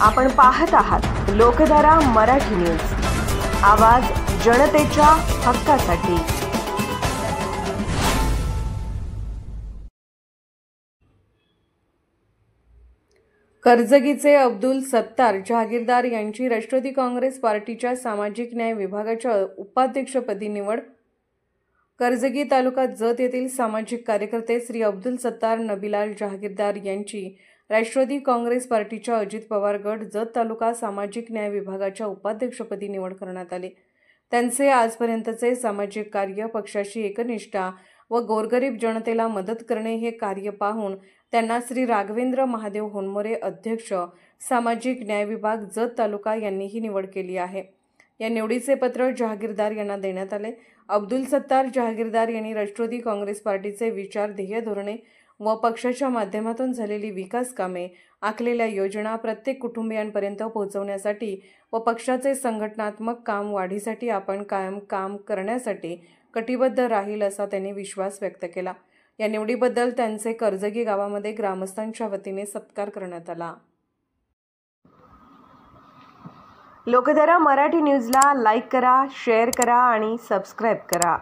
आपण पाहत आहात लोकधारा मराठी न्यूज, आवाज जनतेच्या हक्कासाठी। कर्जगीचे अब्दुल सत्तार जहागीरदार यांची राष्ट्रवादी काँग्रेस पार्टीच्या सामाजिक न्याय विभागाच्या उपाध्यक्षपदी निवड। कर्जगी तालुका जत येथील सामाजिक कार्यकर्ते श्री अब्दुल सत्तार नबीलाल जहागीरदार यांची राष्ट्रवादी काँग्रेस पार्टीच्या अजित पवार गट जत तालुका सामाजिक न्याय विभागाच्या उपाध्यक्षपदी निवड करण्यात आली। त्यांचे आजपर्यंतचे सामाजिक कार्य, पक्षाशी एकनिष्ठा व गोरगरीब जनतेला मदत करणे हे कार्य पाहून त्यांना श्री राघवेंद्र महादेव होनमोरे अध्यक्ष सामाजिक न्याय विभाग जत तालुका यांनी ही निवड केली आहे। या निवडीचे पत्र जहागीरदार यांना देण्यात आले। अब्दुल सत्तार जहागीरदार यांनी राष्ट्रवादी काँग्रेस पार्टीचे विचार, ध्येय, धोरणे व पक्षाच्या माध्यमातून झालेली विकास कामे, आखलेल्या योजना प्रत्येक कुटुंबियांपर्यंत पोहोचवण्यासाठी व पक्षाचे संघटनात्मक काम वाढीसाठी आपण कायम काम करण्यासाठी कटिबद्ध राहील असा त्यांनी विश्वास व्यक्त केला। या निवडीबद्दल त्यांचे कर्जगी गावामध्ये ग्रामस्थांच्या वतीने सत्कार करण्यात आला। लोकधारा मराठी न्यूजला लाईक करा, शेअर करा आणि सबस्क्राईब करा।